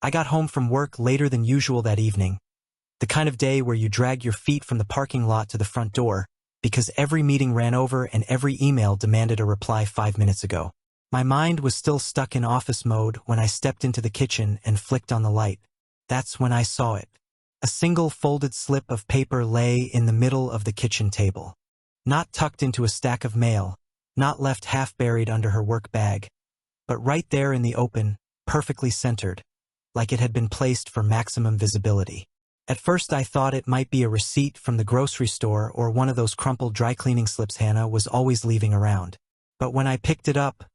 I got home from work later than usual that evening, the kind of day where you drag your feet from the parking lot to the front door, because every meeting ran over and every email demanded a reply 5 minutes ago. My mind was still stuck in office mode when I stepped into the kitchen and flicked on the light. That's when I saw it. A single folded slip of paper lay in the middle of the kitchen table. Not tucked into a stack of mail, not left half-buried under her work bag, but right there in the open, perfectly centered, like it had been placed for maximum visibility. At first I thought it might be a receipt from the grocery store or one of those crumpled dry cleaning slips Hannah was always leaving around. But when I picked it up,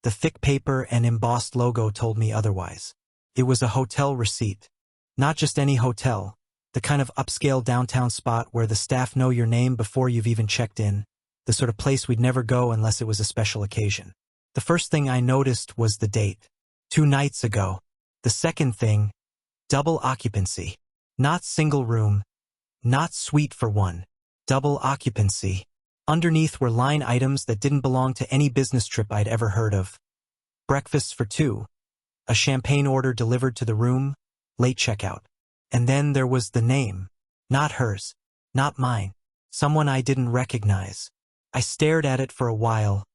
the thick paper and embossed logo told me otherwise. It was a hotel receipt. Not just any hotel, the kind of upscale downtown spot where the staff know your name before you've even checked in, the sort of place we'd never go unless it was a special occasion. The first thing I noticed was the date. 2 nights ago. The second thing, double occupancy. Not single room, not suite for one. Double occupancy. Underneath were line items that didn't belong to any business trip I'd ever heard of. Breakfasts for 2. A champagne order delivered to the room, late checkout. And then there was the name. Not hers. Not mine. Someone I didn't recognize. I stared at it for a while,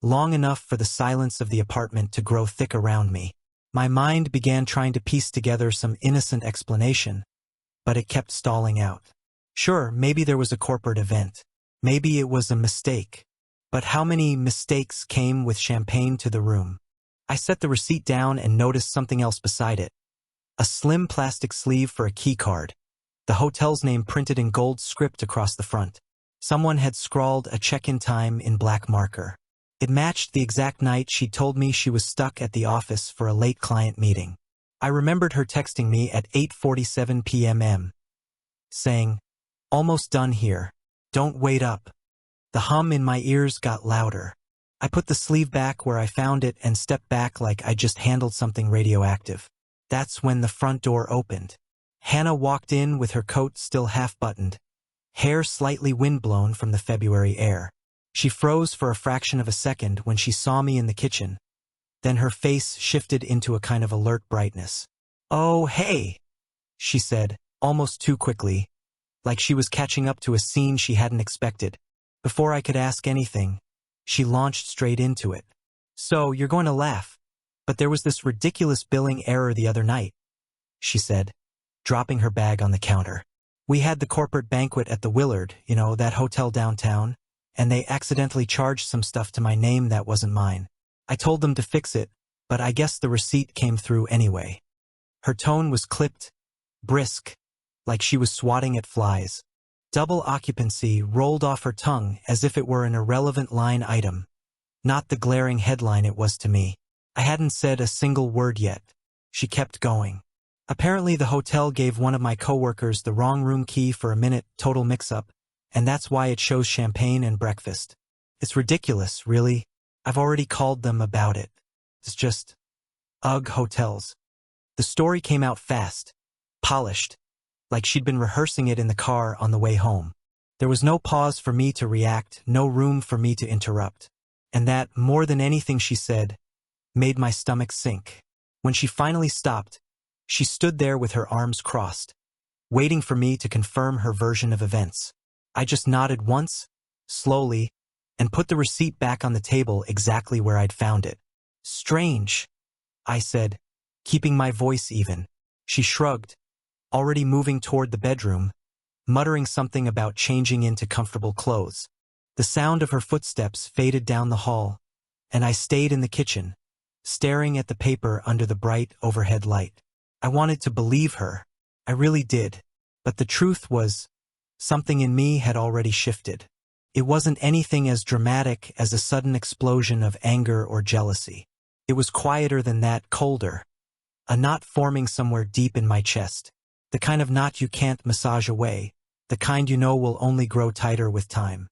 long enough for the silence of the apartment to grow thick around me. My mind began trying to piece together some innocent explanation, but it kept stalling out. Sure, maybe there was a corporate event. Maybe it was a mistake. But how many mistakes came with champagne to the room? I set the receipt down and noticed something else beside it. A slim plastic sleeve for a key card. The hotel's name printed in gold script across the front. Someone had scrawled a check-in time in black marker. It matched the exact night she told me she was stuck at the office for a late client meeting. I remembered her texting me at 8:47 p.m. saying, "Almost done here. Don't wait up." The hum in my ears got louder. I put the sleeve back where I found it and stepped back like I just handled something radioactive. That's when the front door opened. Hannah walked in with her coat still half-buttoned, hair slightly windblown from the February air. She froze for a fraction of a second when she saw me in the kitchen. Then her face shifted into a kind of alert brightness. "Oh, hey," she said, almost too quickly, like she was catching up to a scene she hadn't expected. Before I could ask anything, she launched straight into it. "So, you're going to laugh, but there was this ridiculous billing error the other night," she said, dropping her bag on the counter. "We had the corporate banquet at the Willard, that hotel downtown, and they accidentally charged some stuff to my name that wasn't mine. I told them to fix it, but I guess the receipt came through anyway." Her tone was clipped, brisk, like she was swatting at flies. Double occupancy rolled off her tongue as if it were an irrelevant line item, not the glaring headline it was to me. I hadn't said a single word yet. She kept going. "Apparently the hotel gave one of my coworkers the wrong room key for a minute total mix-up, and that's why it shows champagne and breakfast. It's ridiculous, really. I've already called them about it. It's just, ugh, hotels." The story came out fast, polished, like she'd been rehearsing it in the car on the way home. There was no pause for me to react, no room for me to interrupt. And that, more than anything she said, made my stomach sink. When she finally stopped, she stood there with her arms crossed, waiting for me to confirm her version of events. I just nodded once, slowly, and put the receipt back on the table exactly where I'd found it. "Strange," I said, keeping my voice even. She shrugged, already moving toward the bedroom, muttering something about changing into comfortable clothes. The sound of her footsteps faded down the hall, and I stayed in the kitchen, staring at the paper under the bright overhead light. I wanted to believe her. I really did. But the truth was, something in me had already shifted. It wasn't anything as dramatic as a sudden explosion of anger or jealousy. It was quieter than that, colder. A knot forming somewhere deep in my chest. The kind of knot you can't massage away, the kind you know will only grow tighter with time.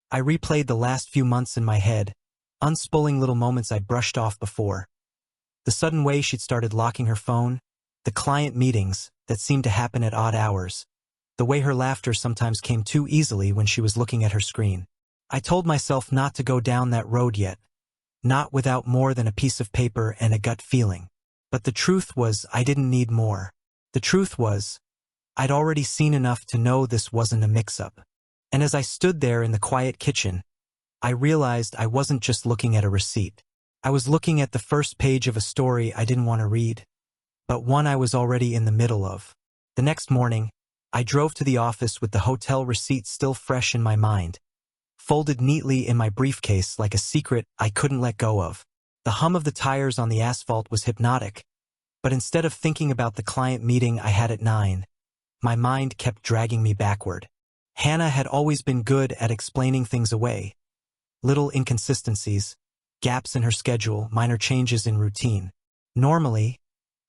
I replayed the last few months in my head, unspooling little moments I'd brushed off before. The sudden way she'd started locking her phone, the client meetings that seemed to happen at odd hours, the way her laughter sometimes came too easily when she was looking at her screen. I told myself not to go down that road yet, not without more than a piece of paper and a gut feeling. But the truth was I didn't need more. The truth was, I'd already seen enough to know this wasn't a mix-up. And as I stood there in the quiet kitchen, I realized I wasn't just looking at a receipt. I was looking at the first page of a story I didn't want to read, but one I was already in the middle of. The next morning, I drove to the office with the hotel receipt still fresh in my mind, folded neatly in my briefcase like a secret I couldn't let go of. The hum of the tires on the asphalt was hypnotic, but instead of thinking about the client meeting I had at 9, my mind kept dragging me backward. Hannah had always been good at explaining things away. Little inconsistencies, gaps in her schedule, minor changes in routine. Normally,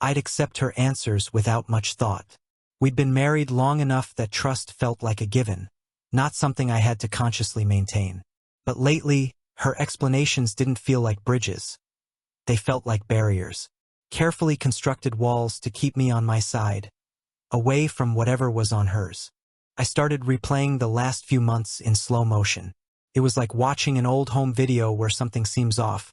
I'd accept her answers without much thought. We'd been married long enough that trust felt like a given, not something I had to consciously maintain. But lately, her explanations didn't feel like bridges. They felt like barriers, carefully constructed walls to keep me on my side, away from whatever was on hers. I started replaying the last few months in slow motion. It was like watching an old home video where something seems off,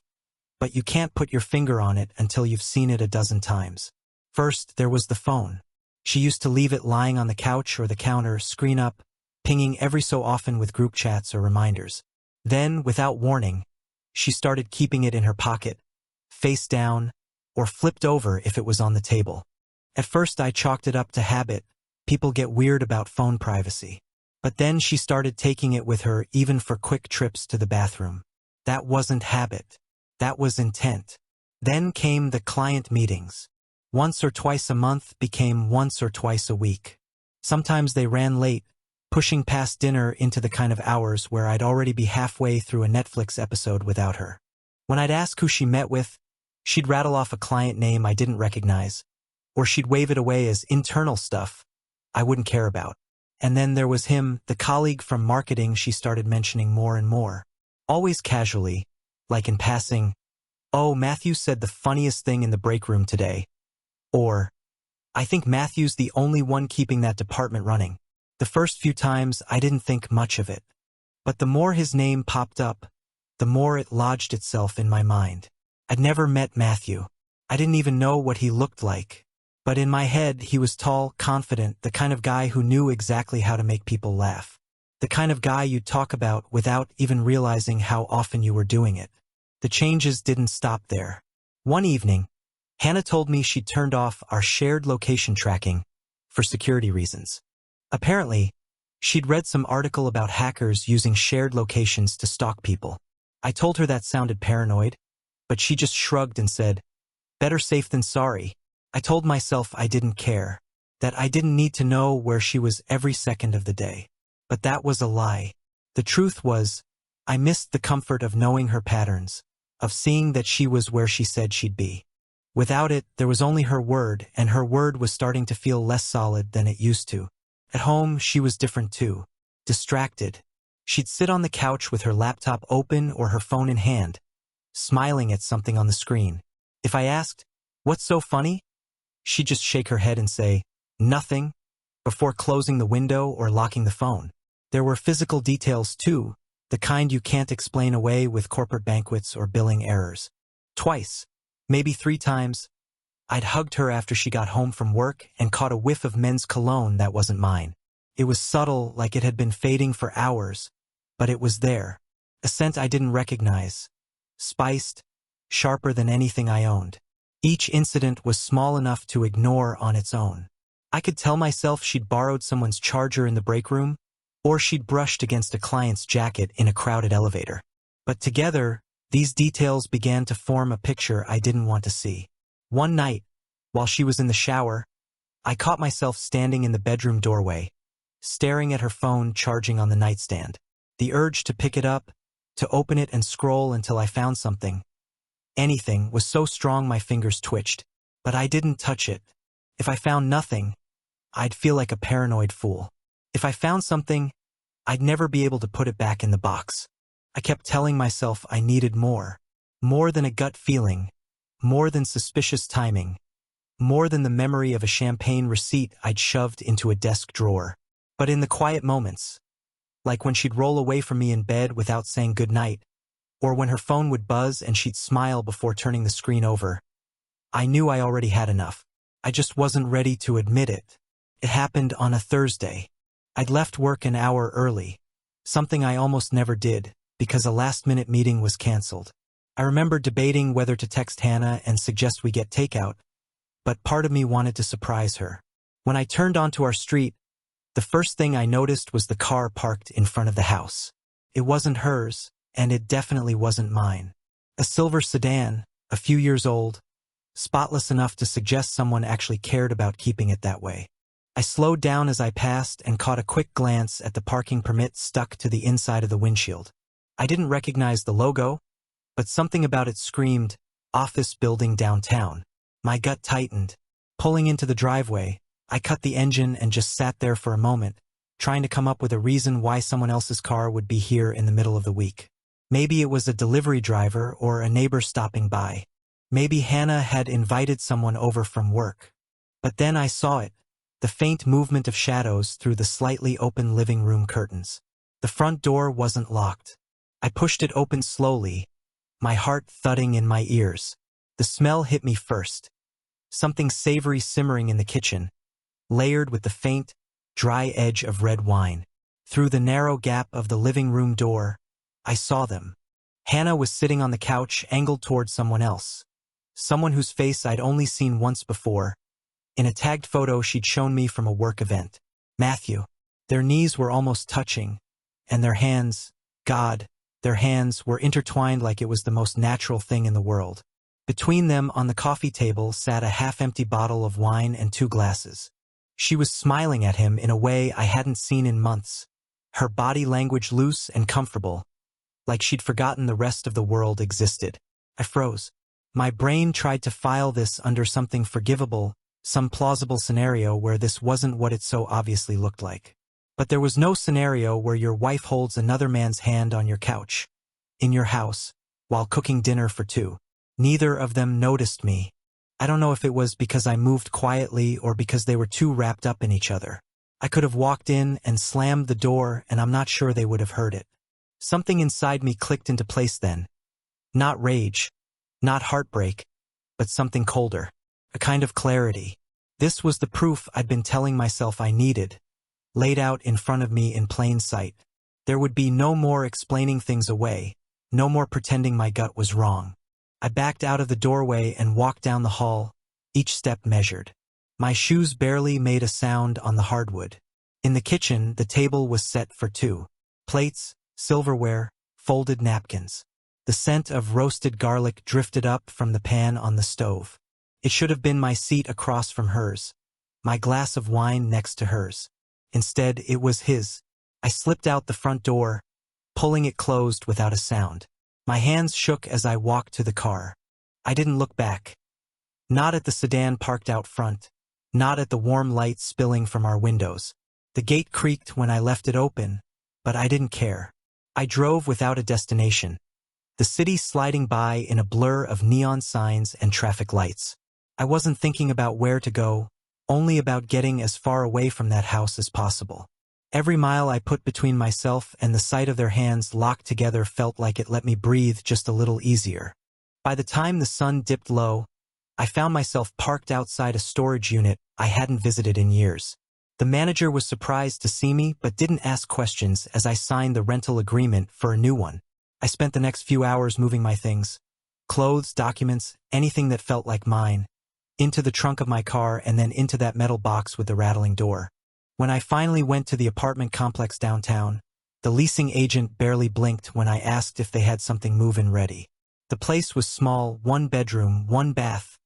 but you can't put your finger on it until you've seen it a dozen times. First, there was the phone. She used to leave it lying on the couch or the counter, screen up, pinging every so often with group chats or reminders. Then, without warning, she started keeping it in her pocket, face down, or flipped over if it was on the table. At first I chalked it up to habit. People get weird about phone privacy. But then she started taking it with her even for quick trips to the bathroom. That wasn't habit. That was intent. Then came the client meetings. Once or twice a month became once or twice a week. Sometimes they ran late, pushing past dinner into the kind of hours where I'd already be halfway through a Netflix episode without her. When I'd ask who she met with, she'd rattle off a client name I didn't recognize, or she'd wave it away as internal stuff I wouldn't care about. And then there was him, the colleague from marketing she started mentioning more and more. Always casually, like in passing, "Oh, Matthew said the funniest thing in the break room today." Or, "I think Matthew's the only one keeping that department running." The first few times I didn't think much of it. But the more his name popped up, the more it lodged itself in my mind. I'd never met Matthew. I didn't even know what he looked like. But in my head, he was tall, confident, the kind of guy who knew exactly how to make people laugh. The kind of guy you'd talk about without even realizing how often you were doing it. The changes didn't stop there. One evening, Hannah told me she'd turned off our shared location tracking for security reasons. Apparently, she'd read some article about hackers using shared locations to stalk people. I told her that sounded paranoid, but she just shrugged and said, "Better safe than sorry." I told myself I didn't care, that I didn't need to know where she was every second of the day. But that was a lie. The truth was, I missed the comfort of knowing her patterns, of seeing that she was where she said she'd be. Without it, there was only her word, and her word was starting to feel less solid than it used to. At home, she was different too. Distracted. She'd sit on the couch with her laptop open or her phone in hand, smiling at something on the screen. If I asked, "What's so funny?" she'd just shake her head and say, "Nothing," before closing the window or locking the phone. There were physical details too, the kind you can't explain away with corporate banquets or billing errors. Twice, maybe 3 times, I'd hugged her after she got home from work and caught a whiff of men's cologne that wasn't mine. It was subtle, like it had been fading for hours, but it was there. A scent I didn't recognize. Spiced, sharper than anything I owned. Each incident was small enough to ignore on its own. I could tell myself she'd borrowed someone's charger in the break room, or she'd brushed against a client's jacket in a crowded elevator. But together, these details began to form a picture I didn't want to see. One night, while she was in the shower, I caught myself standing in the bedroom doorway, staring at her phone charging on the nightstand. The urge to pick it up, to open it and scroll until I found something, anything, was so strong my fingers twitched. But I didn't touch it. If I found nothing, I'd feel like a paranoid fool. If I found something, I'd never be able to put it back in the box. I kept telling myself I needed more. More than a gut feeling. More than suspicious timing. More than the memory of a champagne receipt I'd shoved into a desk drawer. But in the quiet moments, like when she'd roll away from me in bed without saying goodnight, or when her phone would buzz and she'd smile before turning the screen over, I knew I already had enough. I just wasn't ready to admit it. It happened on a Thursday. I'd left work an hour early, something I almost never did, because a last-minute meeting was canceled. I remember debating whether to text Hannah and suggest we get takeout, but part of me wanted to surprise her. When I turned onto our street, the first thing I noticed was the car parked in front of the house. It wasn't hers, and it definitely wasn't mine. A silver sedan, a few years old, spotless enough to suggest someone actually cared about keeping it that way. I slowed down as I passed and caught a quick glance at the parking permit stuck to the inside of the windshield. I didn't recognize the logo, but something about it screamed, "Office building downtown." My gut tightened. Pulling into the driveway, I cut the engine and just sat there for a moment, trying to come up with a reason why someone else's car would be here in the middle of the week. Maybe it was a delivery driver or a neighbor stopping by. Maybe Hannah had invited someone over from work. But then I saw it, the faint movement of shadows through the slightly open living room curtains. The front door wasn't locked. I pushed it open slowly, my heart thudding in my ears. The smell hit me first. Something savory simmering in the kitchen, layered with the faint, dry edge of red wine. Through the narrow gap of the living room door, I saw them. Hannah was sitting on the couch, angled toward someone else. Someone whose face I'd only seen once before, in a tagged photo she'd shown me from a work event. Matthew. Their knees were almost touching, and their hands, God, their hands were intertwined like it was the most natural thing in the world. Between them on the coffee table sat a half-empty bottle of wine and 2 glasses. She was smiling at him in a way I hadn't seen in months, her body language loose and comfortable, like she'd forgotten the rest of the world existed. I froze. My brain tried to file this under something forgivable, some plausible scenario where this wasn't what it so obviously looked like. But there was no scenario where your wife holds another man's hand on your couch, in your house, while cooking dinner for 2. Neither of them noticed me. I don't know if it was because I moved quietly or because they were too wrapped up in each other. I could have walked in and slammed the door, and I'm not sure they would have heard it. Something inside me clicked into place then. Not rage, not heartbreak, but something colder. A kind of clarity. This was the proof I'd been telling myself I needed, laid out in front of me in plain sight. There would be no more explaining things away, no more pretending my gut was wrong. I backed out of the doorway and walked down the hall, each step measured. My shoes barely made a sound on the hardwood. In the kitchen, the table was set for 2. Plates, silverware, folded napkins. The scent of roasted garlic drifted up from the pan on the stove. It should have been my seat across from hers, my glass of wine next to hers. Instead, it was his. I slipped out the front door, pulling it closed without a sound. My hands shook as I walked to the car. I didn't look back. Not at the sedan parked out front, not at the warm light spilling from our windows. The gate creaked when I left it open, but I didn't care. I drove without a destination, the city sliding by in a blur of neon signs and traffic lights. I wasn't thinking about where to go, only about getting as far away from that house as possible. Every mile I put between myself and the sight of their hands locked together felt like it let me breathe just a little easier. By the time the sun dipped low, I found myself parked outside a storage unit I hadn't visited in years. The manager was surprised to see me but didn't ask questions as I signed the rental agreement for a new one. I spent the next few hours moving my things, clothes, documents, anything that felt like mine, into the trunk of my car and then into that metal box with the rattling door. When I finally went to the apartment complex downtown, the leasing agent barely blinked when I asked if they had something move-in ready. The place was small, 1 bedroom, 1 bath,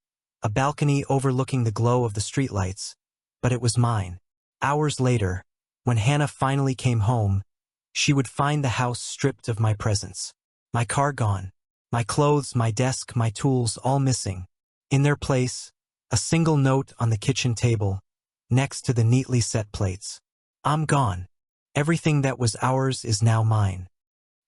a balcony overlooking the glow of the streetlights, but it was mine. Hours later, when Hannah finally came home, she would find the house stripped of my presence. My car gone, my clothes, my desk, my tools all missing. In their place, a single note on the kitchen table, next to the neatly set plates. I'm gone. Everything that was ours is now mine.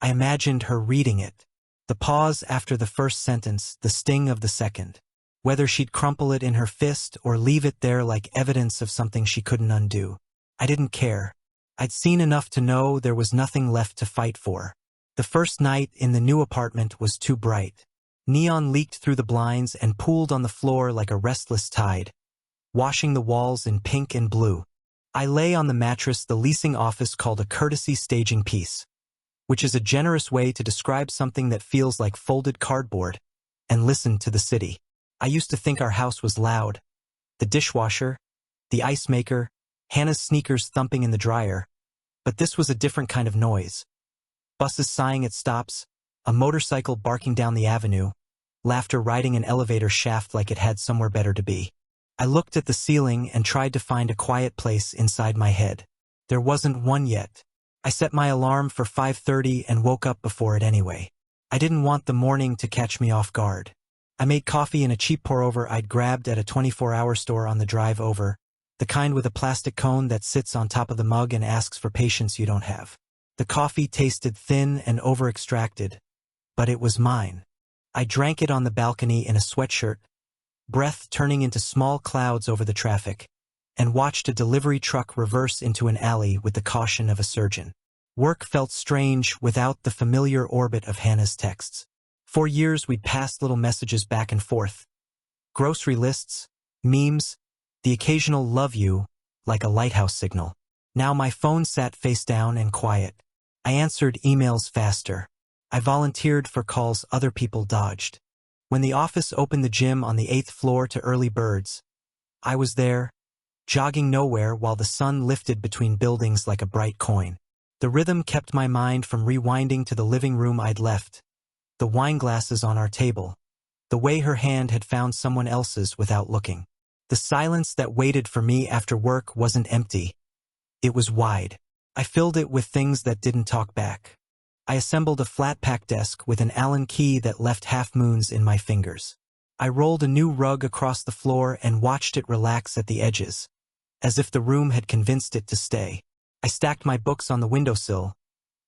I imagined her reading it. The pause after the first sentence, the sting of the second. Whether she'd crumple it in her fist or leave it there like evidence of something she couldn't undo. I didn't care. I'd seen enough to know there was nothing left to fight for. The first night in the new apartment was too bright. Neon leaked through the blinds and pooled on the floor like a restless tide, washing the walls in pink and blue. I lay on the mattress the leasing office called a courtesy staging piece, which is a generous way to describe something that feels like folded cardboard, and listened to the city. I used to think our house was loud. The dishwasher, the ice maker, Hannah's sneakers thumping in the dryer. But this was a different kind of noise. Buses sighing at stops, a motorcycle barking down the avenue, laughter riding an elevator shaft like it had somewhere better to be. I looked at the ceiling and tried to find a quiet place inside my head. There wasn't one yet. I set my alarm for 5:30 and woke up before it anyway. I didn't want the morning to catch me off guard. I made coffee in a cheap pour-over I'd grabbed at a 24-hour store on the drive over, the kind with a plastic cone that sits on top of the mug and asks for patience you don't have. The coffee tasted thin and over-extracted, but it was mine. I drank it on the balcony in a sweatshirt, breath turning into small clouds over the traffic, and watched a delivery truck reverse into an alley with the caution of a surgeon. Work felt strange without the familiar orbit of Hannah's texts. For years we'd passed little messages back and forth. Grocery lists, memes, the occasional love you, like a lighthouse signal. Now my phone sat face down and quiet. I answered emails faster. I volunteered for calls other people dodged. When the office opened the gym on the 8th floor to early birds, I was there, jogging nowhere while the sun lifted between buildings like a bright coin. The rhythm kept my mind from rewinding to the living room I'd left, the wine glasses on our table, the way her hand had found someone else's without looking. The silence that waited for me after work wasn't empty. It was wide. I filled it with things that didn't talk back. I assembled a flat-pack desk with an Allen key that left half-moons in my fingers. I rolled a new rug across the floor and watched it relax at the edges, as if the room had convinced it to stay. I stacked my books on the windowsill,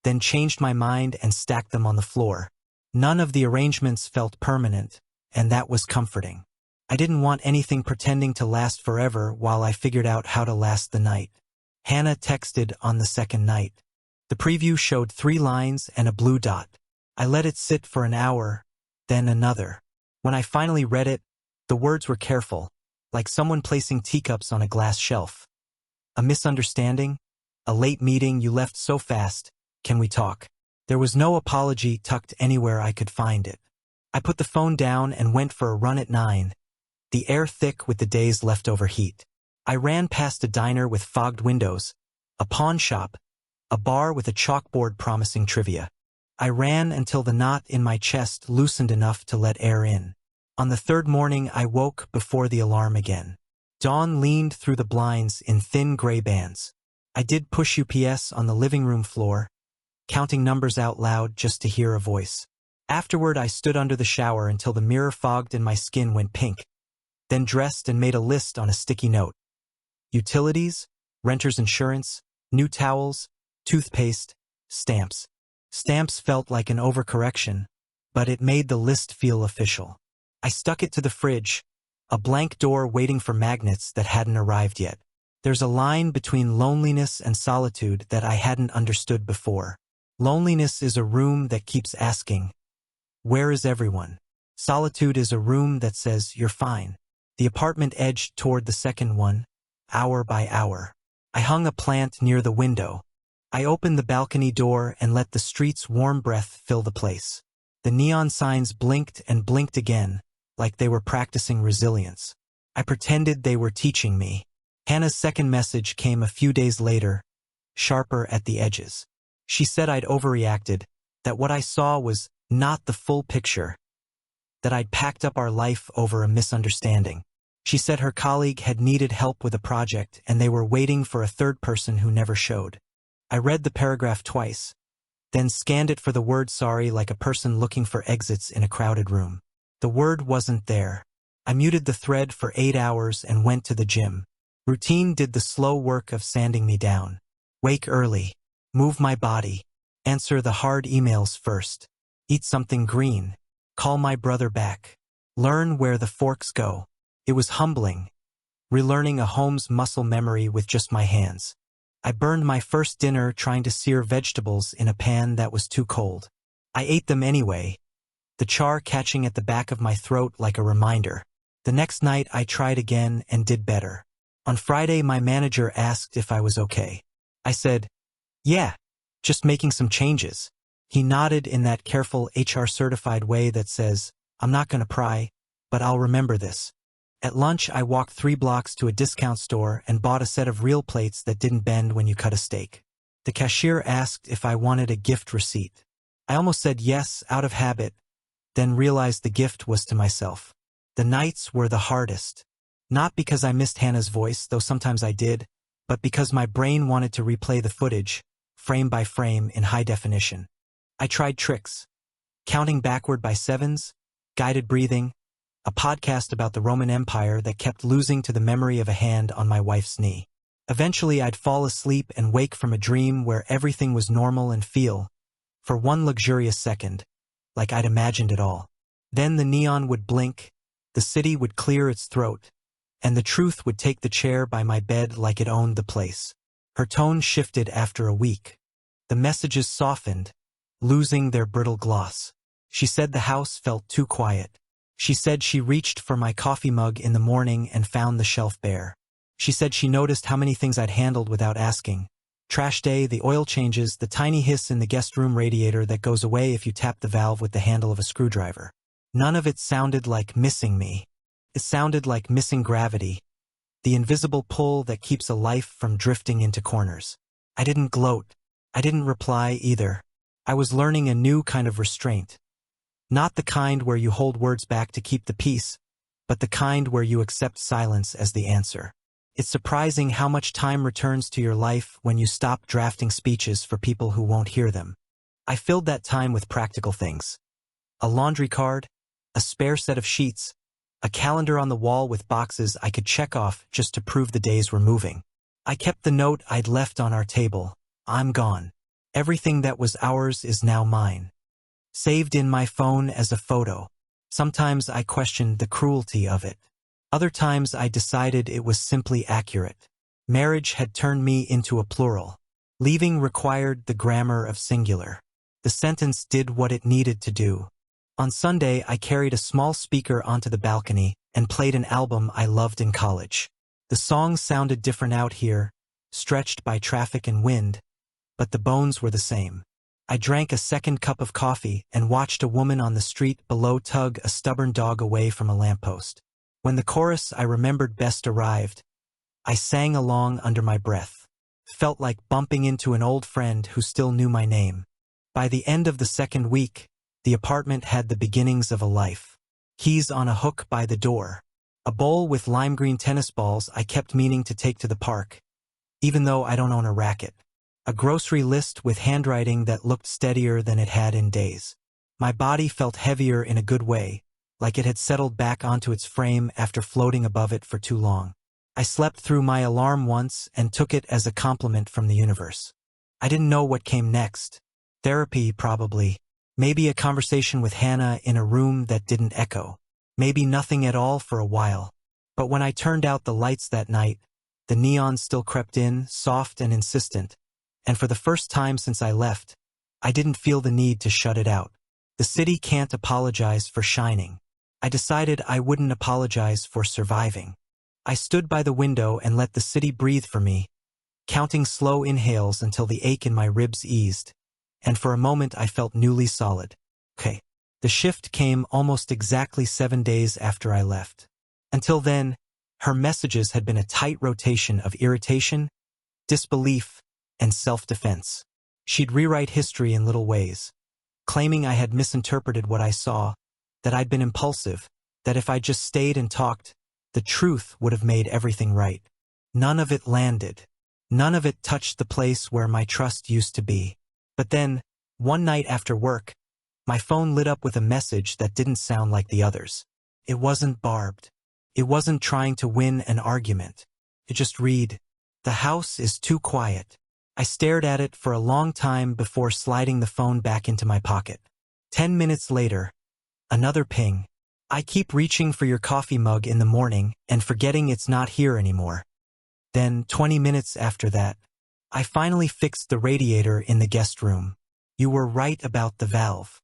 then changed my mind and stacked them on the floor. None of the arrangements felt permanent, and that was comforting. I didn't want anything pretending to last forever while I figured out how to last the night. Hannah texted on the second night. The preview showed 3 lines and a blue dot. I let it sit for an hour, then another. When I finally read it, the words were careful, like someone placing teacups on a glass shelf. A misunderstanding? A late meeting you left so fast, can we talk? There was no apology tucked anywhere I could find it. I put the phone down and went for a run at 9, the air thick with the day's leftover heat. I ran past a diner with fogged windows, a pawn shop, a bar with a chalkboard promising trivia. I ran until the knot in my chest loosened enough to let air in. On the third morning, I woke before the alarm again. Dawn leaned through the blinds in thin gray bands. I did push UPS on the living room floor, counting numbers out loud just to hear a voice. Afterward, I stood under the shower until the mirror fogged and my skin went pink, then dressed and made a list on a sticky note. Utilities, renter's insurance, new towels, toothpaste, stamps. Stamps felt like an overcorrection, but it made the list feel official. I stuck it to the fridge, a blank door waiting for magnets that hadn't arrived yet. There's a line between loneliness and solitude that I hadn't understood before. Loneliness is a room that keeps asking, "Where is everyone?" Solitude is a room that says, "You're fine." The apartment edged toward the second one, hour by hour. I hung a plant near the window. I opened the balcony door and let the street's warm breath fill the place. The neon signs blinked and blinked again, like they were practicing resilience. I pretended they were teaching me. Hannah's second message came a few days later, sharper at the edges. She said I'd overreacted, that what I saw was not the full picture, that I'd packed up our life over a misunderstanding. She said her colleague had needed help with a project and they were waiting for a third person who never showed. I read the paragraph twice, then scanned it for the word sorry like a person looking for exits in a crowded room. The word wasn't there. I muted the thread for 8 hours and went to the gym. Routine did the slow work of sanding me down. Wake early. Move my body. Answer the hard emails first. Eat something green. Call my brother back. Learn where the forks go. It was humbling, relearning a home's muscle memory with just my hands. I burned my first dinner trying to sear vegetables in a pan that was too cold. I ate them anyway, the char catching at the back of my throat like a reminder. The next night I tried again and did better. On Friday my manager asked if I was okay. I said, "Yeah, just making some changes." He nodded in that careful HR-certified way that says, "I'm not gonna pry, but I'll remember this." At lunch I walked 3 blocks to a discount store and bought a set of real plates that didn't bend when you cut a steak. The cashier asked if I wanted a gift receipt. I almost said yes out of habit, then realized the gift was to myself. The nights were the hardest. Not because I missed Hannah's voice, though sometimes I did, but because my brain wanted to replay the footage, frame by frame in high definition. I tried tricks. Counting backward by sevens, guided breathing, a podcast about the Roman Empire that kept losing to the memory of a hand on my wife's knee. Eventually I'd fall asleep and wake from a dream where everything was normal and feel, for one luxurious second, like I'd imagined it all. Then the neon would blink, the city would clear its throat, and the truth would take the chair by my bed like it owned the place. Her tone shifted after a week. The messages softened, losing their brittle gloss. She said the house felt too quiet. She said she reached for my coffee mug in the morning and found the shelf bare. She said she noticed how many things I'd handled without asking. Trash day, the oil changes, the tiny hiss in the guest room radiator that goes away if you tap the valve with the handle of a screwdriver. None of it sounded like missing me. It sounded like missing gravity, the invisible pull that keeps a life from drifting into corners. I didn't gloat. I didn't reply either. I was learning a new kind of restraint. Not the kind where you hold words back to keep the peace, but the kind where you accept silence as the answer. It's surprising how much time returns to your life when you stop drafting speeches for people who won't hear them. I filled that time with practical things. A laundry card, a spare set of sheets, a calendar on the wall with boxes I could check off just to prove the days were moving. I kept the note I'd left on our table. I'm gone. Everything that was ours is now mine. Saved in my phone as a photo. Sometimes I questioned the cruelty of it. Other times I decided it was simply accurate. Marriage had turned me into a plural. Leaving required the grammar of singular. The sentence did what it needed to do. On Sunday, I carried a small speaker onto the balcony and played an album I loved in college. The songs sounded different out here, stretched by traffic and wind, but the bones were the same. I drank a second cup of coffee and watched a woman on the street below tug a stubborn dog away from a lamppost. When the chorus I remembered best arrived, I sang along under my breath. Felt like bumping into an old friend who still knew my name. By the end of the second week, the apartment had the beginnings of a life. Keys on a hook by the door. A bowl with lime green tennis balls I kept meaning to take to the park, even though I don't own a racket. A grocery list with handwriting that looked steadier than it had in days. My body felt heavier in a good way, like it had settled back onto its frame after floating above it for too long. I slept through my alarm once and took it as a compliment from the universe. I didn't know what came next. Therapy, probably. Maybe a conversation with Hannah in a room that didn't echo. Maybe nothing at all for a while. But when I turned out the lights that night, the neon still crept in, soft and insistent, and for the first time since I left, I didn't feel the need to shut it out. The city can't apologize for shining. I decided I wouldn't apologize for surviving. I stood by the window and let the city breathe for me, counting slow inhales until the ache in my ribs eased, and for a moment I felt newly solid. Okay. The shift came almost exactly 7 days after I left. Until then, her messages had been a tight rotation of irritation, disbelief, and self-defense. She'd rewrite history in little ways, claiming I had misinterpreted what I saw, that I'd been impulsive, that if I just stayed and talked, the truth would have made everything right. None of it landed. None of it touched the place where my trust used to be. But then, one night after work, my phone lit up with a message that didn't sound like the others. It wasn't barbed. It wasn't trying to win an argument. It just read, "The house is too quiet." I stared at it for a long time before sliding the phone back into my pocket. 10 minutes later, another ping. "I keep reaching for your coffee mug in the morning and forgetting it's not here anymore." Then, 20 minutes after that, "I finally fixed the radiator in the guest room. You were right about the valve."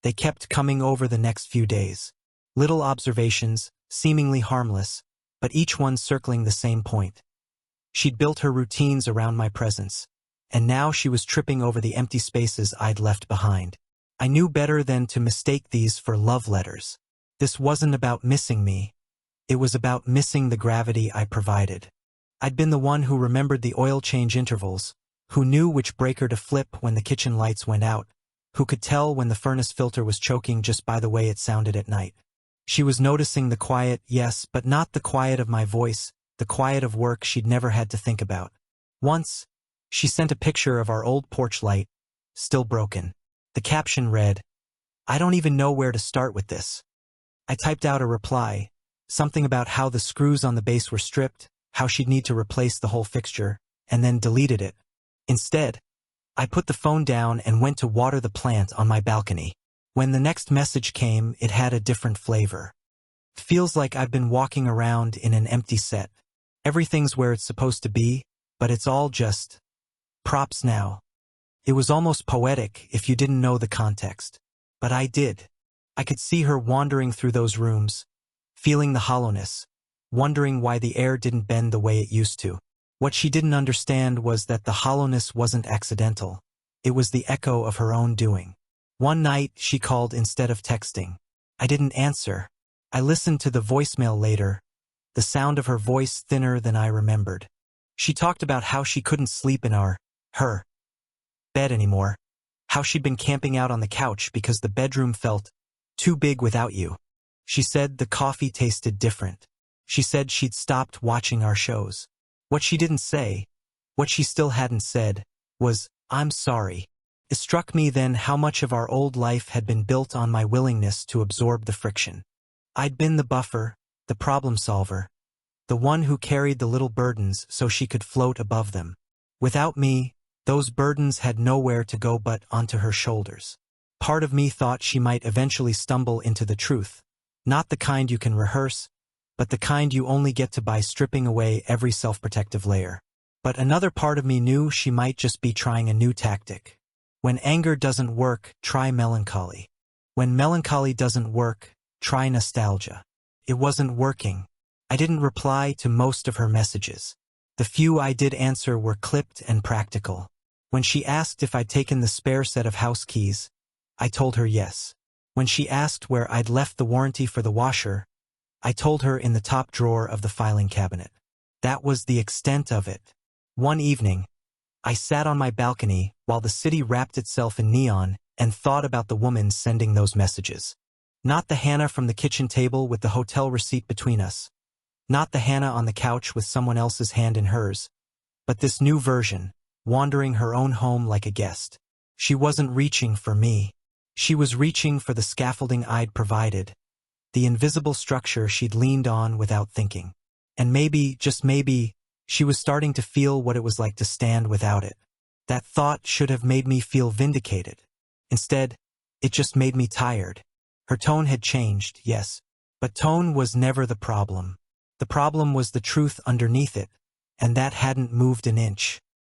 They kept coming over the next few days. Little observations, seemingly harmless, but each one circling the same point. She'd built her routines around my presence, and now she was tripping over the empty spaces I'd left behind. I knew better than to mistake these for love letters. This wasn't about missing me. It was about missing the gravity I provided. I'd been the one who remembered the oil change intervals, who knew which breaker to flip when the kitchen lights went out, who could tell when the furnace filter was choking just by the way it sounded at night. She was noticing the quiet, yes, but not the quiet of my voice, the quiet of work she'd never had to think about. Once, she sent a picture of our old porch light, still broken. The caption read, "I don't even know where to start with this." I typed out a reply, something about how the screws on the base were stripped, how she'd need to replace the whole fixture, and then deleted it. Instead, I put the phone down and went to water the plant on my balcony. When the next message came, it had a different flavor. Feels like I've been walking around in an empty set. Everything's where it's supposed to be, but it's all just props now. It was almost poetic if you didn't know the context. But I did. I could see her wandering through those rooms, feeling the hollowness, wondering why the air didn't bend the way it used to. What she didn't understand was that the hollowness wasn't accidental. It was the echo of her own doing. One night, she called instead of texting. I didn't answer. I listened to the voicemail later, the sound of her voice thinner than I remembered. She talked about how she couldn't sleep in her bed anymore, how she'd been camping out on the couch because the bedroom felt too big without you. She said the coffee tasted different. She said she'd stopped watching our shows. What she didn't say, what she still hadn't said, was, "I'm sorry." It struck me then how much of our old life had been built on my willingness to absorb the friction. I'd been the buffer, the problem solver, the one who carried the little burdens so she could float above them. Without me, those burdens had nowhere to go but onto her shoulders. Part of me thought she might eventually stumble into the truth, not the kind you can rehearse, but the kind you only get to by stripping away every self-protective layer. But another part of me knew she might just be trying a new tactic. When anger doesn't work, try melancholy. When melancholy doesn't work, try nostalgia. It wasn't working. I didn't reply to most of her messages. The few I did answer were clipped and practical. When she asked if I'd taken the spare set of house keys, I told her yes. When she asked where I'd left the warranty for the washer, I told her in the top drawer of the filing cabinet. That was the extent of it. One evening, I sat on my balcony while the city wrapped itself in neon and thought about the woman sending those messages. Not the Hannah from the kitchen table with the hotel receipt between us. Not the Hannah on the couch with someone else's hand in hers. But this new version, wandering her own home like a guest. She wasn't reaching for me. She was reaching for the scaffolding I'd provided, the invisible structure she'd leaned on without thinking. And maybe, just maybe, she was starting to feel what it was like to stand without it. That thought should have made me feel vindicated. Instead, it just made me tired. Her tone had changed, yes, but tone was never the problem. The problem was the truth underneath it, and that hadn't moved an inch.